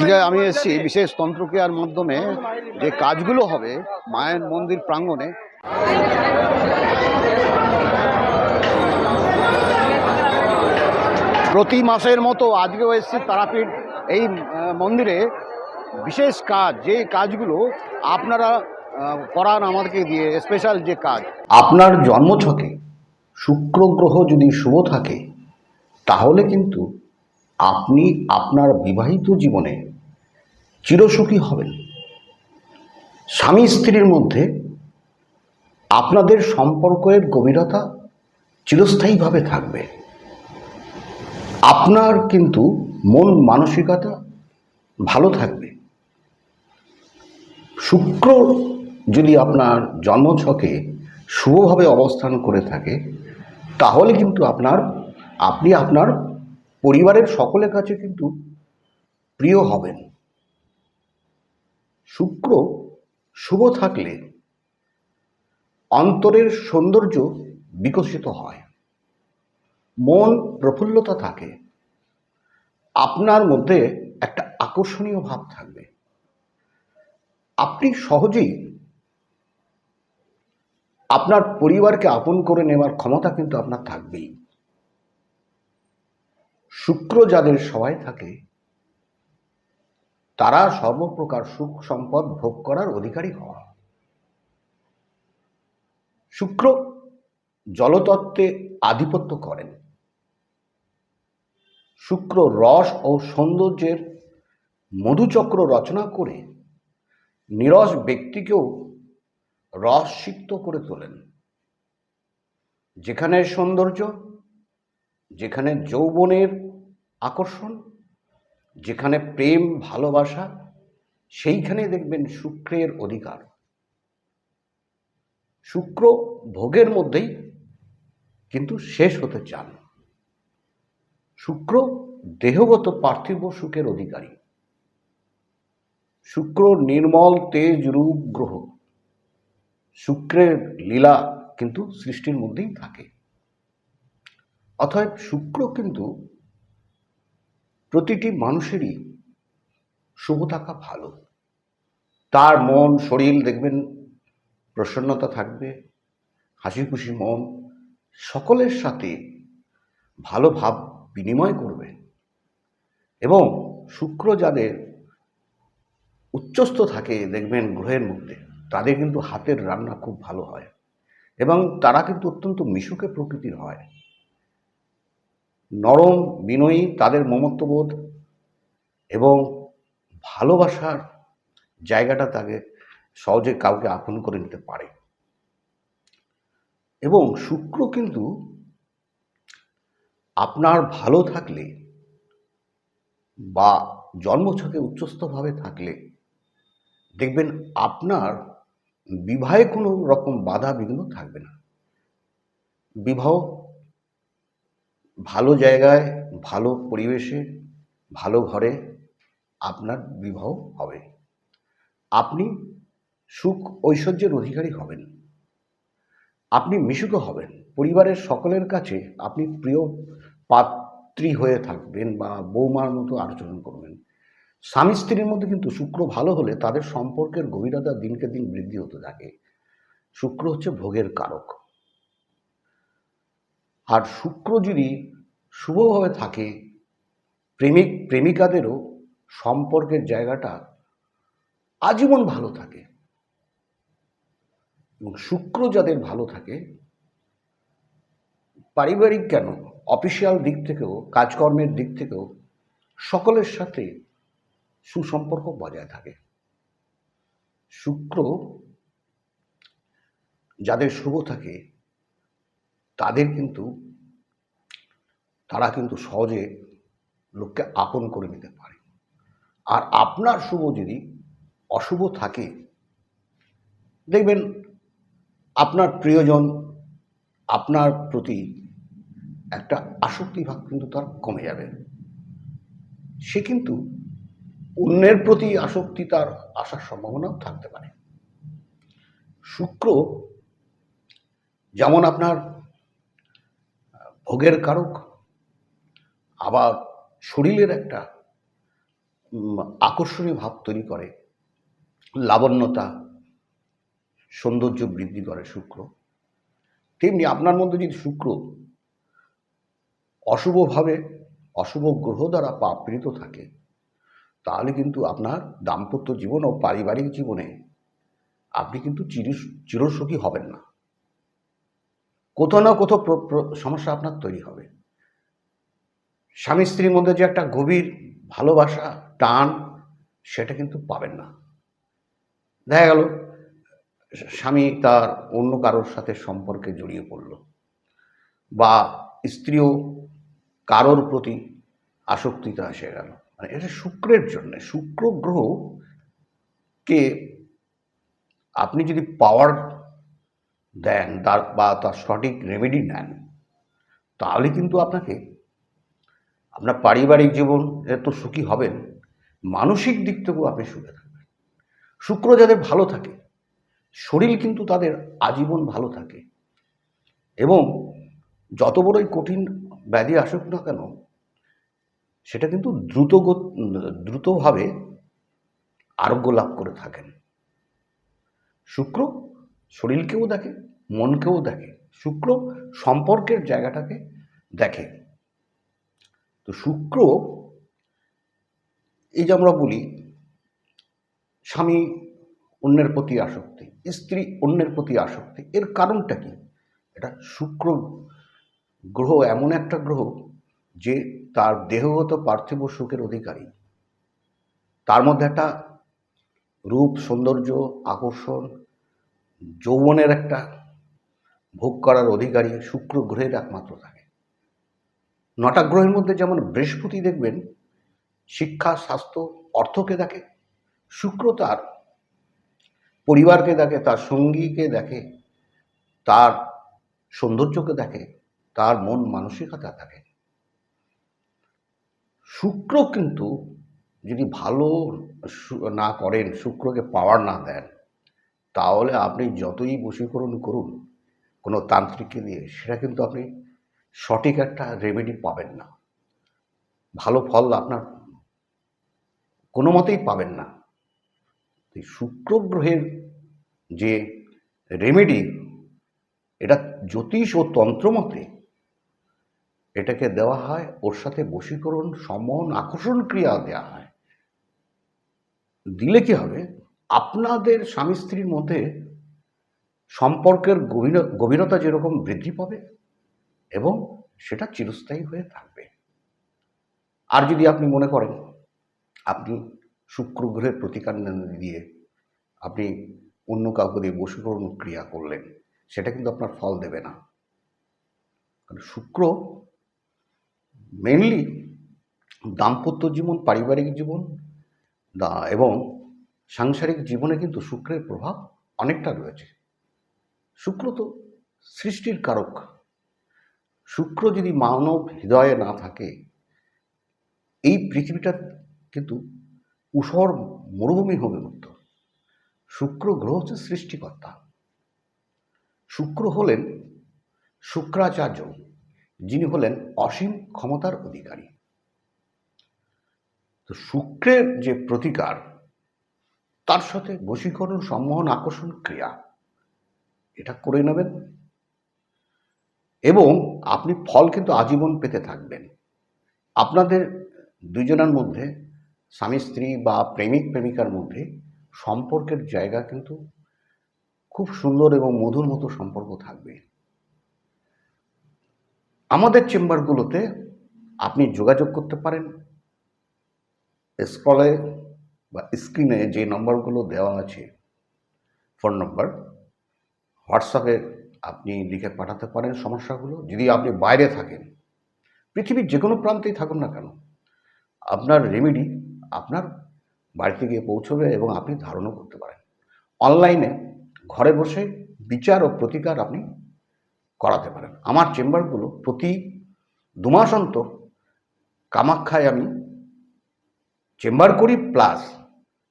আজকে আমি এসেছি বিশেষ তন্ত্রক্রিয়ার মাধ্যমে যে কাজগুলো হবে মায়ের মন্দির প্রাঙ্গণে। প্রতি মাসের মতো আজকেও এসেছি তারাপীঠ এই মন্দিরে। বিশেষ কাজ, যে কাজগুলো আপনারা করান আমাদেরকে দিয়ে, স্পেশাল যে কাজ। আপনার জন্মছকে শুক্র গ্রহ যদি শুভ থাকে তাহলে কিন্তু আপনি আপনার বিবাহিত জীবনে চিরসুখী হবেন। স্বামী স্ত্রীর মধ্যে আপনাদের সম্পর্কের গভীরতা চিরস্থায়ীভাবে থাকবে। আপনার কিন্তু মন মানসিকতা ভালো থাকবে। শুক্র যদি আপনার জন্মছকে শুভভাবে অবস্থান করে থাকে তাহলে কিন্তু আপনি আপনার পরিবারের সকলের কাছে কিন্তু প্রিয় হবেন। শুক্র শুভ থাকলে অন্তরের সৌন্দর্য বিকশিত হয়, মন প্রফুল্লতা থাকে, আপনার মধ্যে একটা আকর্ষণীয় ভাব থাকবে। আপনি সহজেই আপনার পরিবারকে আপন করে নেওয়ার ক্ষমতা কিন্তু আপনার থাকবেই। শুক্র যাদের সবাই থাকে তারা সর্বপ্রকার সুখ সম্পদ ভোগ করার অধিকারী হওয়া। শুক্র জলতত্ত্বে আধিপত্য করেন। শুক্র রস ও সৌন্দর্যের মধুচক্র রচনা করে নিরস ব্যক্তিকেও রসসিক্ত করে তোলেন। যেখানে সৌন্দর্য, যেখানে যৌবনের আকর্ষণ, যেখানে প্রেম ভালোবাসা, সেইখানে দেখবেন শুক্রের অধিকার। শুক্র ভোগের মধ্যেই কিন্তু শেষ হতে চান। শুক্র দেহগত পার্থিব সুখের অধিকারী। শুক্র নির্মল তেজ রূপ গ্রহ। শুক্রের লীলা কিন্তু সৃষ্টির মধ্যেই থাকে। অতএব শুক্র কিন্তু প্রতিটি মানুষেরই শুভ থাকা ভালো। তার মন শরীর দেখবেন প্রসন্নতা থাকবে, হাসি খুশি মন, সকলের সাথে ভালো ভাব বিনিময় করবে। এবং শুক্র যাদের উচ্চস্থ থাকে দেখবেন গ্রহের মধ্যে, তাদের কিন্তু হাতের রান্না খুব ভালো হয় এবং তারা কিন্তু অত্যন্ত মিশুকে প্রকৃতির হয়। নরম বিনয়ী তাদের মমত্ববোধ এবং ভালোবাসার জায়গাটা তাকে সহজে কাউকে আপন করে নিতে পারে। এবং শুক্র কিন্তু আপনার ভালো থাকলে বা জন্মছকে উচ্চস্থভাবে থাকলে দেখবেন আপনার বিবাহে কোনো রকম বাধা বিঘ্ন থাকবে না। বিবাহ ভালো জায়গায়, ভালো পরিবেশে, ভালো ঘরে আপনার বিবাহ হবে। আপনি সুখ ঐশ্বর্যের অধিকারী হবেন। আপনি মিশুক হবেন। পরিবারের সকলের কাছে আপনি প্রিয় পাত্রী হয়ে থাকবেন বা বৌমার মতো আচরণ করবেন। স্বামী স্ত্রীর মধ্যে কিন্তু শুক্র ভালো হলে তাদের সম্পর্কের গভীরতা দিনকে দিন বৃদ্ধি হতে থাকে। শুক্র হচ্ছে ভোগের কারক। আর শুক্র যদি শুভভাবে থাকে, প্রেমিক প্রেমিকাদেরও সম্পর্কের জায়গাটা আজীবন ভালো থাকে। এবং শুক্র যাদের ভালো থাকে, পারিবারিক কেন, অফিসিয়াল দিক থেকেও, কাজকর্মের দিক থেকেও সকলের সাথে সুসম্পর্ক বজায় থাকে। শুক্র যাদের শুভ থাকে তারা কিন্তু সহজে লোককে আপন করে নিতে পারে। আর আপনার শুভ যদি অশুভ থাকে দেখবেন আপনার প্রিয়জন আপনার প্রতি একটা আসক্তিভাব কিন্তু তার কমে যাবে। সে কিন্তু অন্যের প্রতি আসক্তি তার আসার সম্ভাবনাও থাকতে পারে। শুক্র যেমন আপনার ভোগের কারক, আবার শরীরের একটা আকর্ষণীয় ভাব তৈরি করে, লাবণ্যতা, সৌন্দর্য বৃদ্ধি করে শুক্র। তেমনি আপনার মধ্যে যদি শুক্র অশুভভাবে, অশুভ গ্রহ দ্বারা আবৃত থাকে, তাহলে কিন্তু আপনার দাম্পত্য জীবন ও পারিবারিক জীবনে আপনি কিন্তু চিরসুখী হবেন না। কোথাও না কোথাও সমস্যা আপনার তৈরি হবে। স্বামী স্ত্রীর মধ্যে যে একটা গভীর ভালোবাসা, টান, সেটা কিন্তু পাবেন না। দেখা গেল স্বামী তার অন্য কারোর সাথে সম্পর্কে জড়িয়ে পড়ল, বা স্ত্রীও কারোর প্রতি আসক্তিতে এসে গেল। মানে এটা শুক্রের জন্য। শুক্র গ্রহকে আপনি যদি পাওয়ার দেন, তার সঠিক রেমেডি নেন, তাহলে কিন্তু আপনার পারিবারিক জীবন এত সুখী হবেন, মানসিক দিক থেকেও আপনি সুখে থাকবেন। শুক্র যাদের ভালো থাকে, শরীর কিন্তু তাদের আজীবন ভালো থাকে, এবং যত বড়ই কঠিন ব্যাধি আসুক না কেন, সেটা কিন্তু দ্রুতভাবে আরোগ্য লাভ করে থাকেন। শুক্র শরীরকেও দেখে, মনকেও দেখে। শুক্র সম্পর্কের জায়গাটাকে দেখে। তো শুক্র, এই যে আমরা বলি স্বামী অন্যের প্রতি আসক্তি, স্ত্রী অন্যের প্রতি আসক্তি, এর কারণটা কি? এটা শুক্র গ্রহ এমন একটা গ্রহ যে তার দেহগত পার্থিব সুখের অধিকারী। তার মধ্যে একটা রূপ, সৌন্দর্য, আকর্ষণ, যৌবনের একটা ভোগ করার অধিকারী শুক্র গ্রহের একমাত্র থাকে। 9টা গ্রহের মধ্যে যেমন বৃহস্পতি দেখবেন শিক্ষা, স্বাস্থ্য, অর্থকে দেখে, শুক্র তার পরিবারকে দেখে, তার সঙ্গীকে দেখে, তার সৌন্দর্যকে দেখে, তার মন মানসিকতা দেখে। শুক্র কিন্তু যদি ভালো না করেন, শুক্রকে পাওয়ার না দেন, তাহলে আপনি যতই বশীকরণ করুন কোনো তান্ত্রিককে দিয়ে, সেটা কিন্তু আপনি সঠিক একটা রেমেডি পাবেন না, ভালো ফল আপনার কোনো মতেই পাবেন না। শুক্র গ্রহের যে রেমেডি, এটা জ্যোতিষ ও তন্ত্রমতে এটাকে দেওয়া হয়, ওর সাথে বশীকরণ, সম্মোহন, আকর্ষণ ক্রিয়া দেওয়া হয়। দিলে কি হবে, আপনাদের স্বামী স্ত্রীর মধ্যে সম্পর্কের গভীরতা যেরকম বৃদ্ধি পাবে, এবং সেটা চিরস্থায়ী হয়ে থাকবে। আর যদি আপনি মনে করেন আপনি শুক্র গ্রহের প্রতিকার দিয়ে আপনি অন্য কাউকে দিয়ে বশীকরণ ক্রিয়া করলেন, সেটা কিন্তু আপনার ফল দেবে না। কারণ শুক্র মেনলি দাম্পত্য জীবন, পারিবারিক জীবন এবং সাংসারিক জীবনে কিন্তু শুক্রের প্রভাব অনেকটা রয়েছে। শুক্র তো সৃষ্টির কারক। শুক্র যদি মানব হৃদয়ে না থাকে, এই পৃথিবীটা কিন্তু ঊষর মরুভূমি হবে উঠত। শুক্র গ্রহ হচ্ছে সৃষ্টিকর্তা। শুক্র হলেন শুক্রাচার্য, যিনি হলেন অসীম ক্ষমতার অধিকারী। তো শুক্রের যে প্রতিকার, তার সাথে বশীকরণ, সম্মোহন, আকর্ষণ ক্রিয়া, এটা করে নেবেন, এবং আপনি ফল কিন্তু আজীবন পেতে থাকবেন। আপনাদের দুজনের মধ্যে, স্বামী স্ত্রী বা প্রেমিক প্রেমিকার মধ্যে সম্পর্কের জায়গা কিন্তু খুব সুন্দর এবং মধুর মতো সম্পর্ক থাকবে। আমাদের চেম্বারগুলোতে আপনি যোগাযোগ করতে পারেন। স্ক্রলে বা স্ক্রিনে যে নম্বরগুলো দেওয়া আছে, ফোন নম্বর, হোয়াটসঅ্যাপে আপনি লিখে পাঠাতে পারেন সমস্যাগুলো। যদি আপনি বাইরে থাকেন, পৃথিবীর যে কোনো প্রান্তেই থাকুন না কেন, আপনার রেমেডি আপনার বাড়িতে গিয়ে পৌঁছবে, এবং আপনি ধারণও করতে পারেন। অনলাইনে ঘরে বসে বিচার ও প্রতিকার আপনি করাতে পারেন। আমার চেম্বারগুলো প্রতি 2 মাস অন্তর কামাখ্যায় আমি চেম্বার করি, প্লাস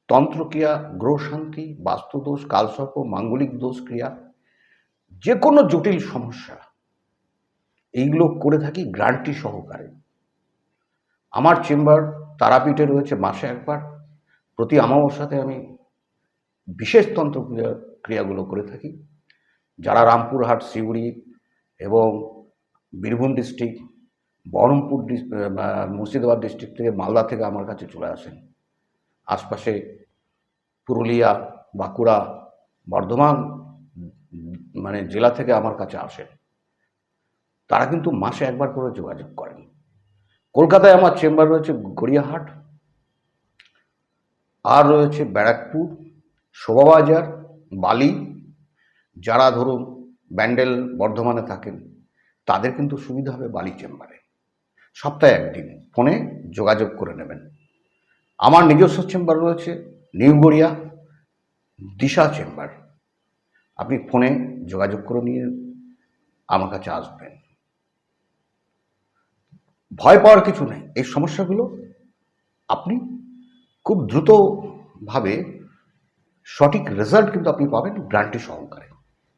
তন্ত্রক্রিয়া, গ্রহ শান্তি, বাস্তুদোষ, কালসর্প, মাঙ্গলিক দোষ ক্রিয়া, যে কোনো জটিল সমস্যা এইগুলো করে থাকি গ্যারান্টি সহকারে। আমার চেম্বার তারাপীঠে রয়েছে মাসে একবার। প্রতি অমাবস্যাতে আমি বিশেষ তন্ত্র ক্রিয়াগুলো করে থাকি। যারা রামপুরহাট, সিউড়ি এবং বীরভূম ডিস্ট্রিক্ট, বহরমপুর মুর্শিদাবাদ ডিস্ট্রিক্ট থেকে, মালদা থেকে আমার কাছে চলে আসেন, আশপাশে পুরুলিয়া, বাঁকুড়া, বর্ধমান জেলা থেকে আমার কাছে আসেন, তারা কিন্তু মাসে একবার করে যোগাযোগ করেন। কলকাতায় আমার চেম্বার রয়েছে গড়িয়াহাট, আর রয়েছে ব্যারাকপুর, শোভাবাজার, বালি। যারা ধরুন ব্যান্ডেল, বর্ধমানে থাকেন, তাদের কিন্তু সুবিধা হবে বালি চেম্বারে। সপ্তাহে একদিন ফোনে যোগাযোগ করে নেবেন। আমার নিজস্ব চেম্বার রয়েছে নিউ গড়িয়া, দিশা চেম্বার। আপনি ফোনে যোগাযোগ করে নিয়ে আমার কাছে আসবেন। ভয় পাওয়ার কিছু নেই। এই সমস্যাগুলো আপনি খুব দ্রুতভাবে সঠিক রেজাল্ট কিন্তু আপনি পাবেন গ্যারান্টি সহকারে।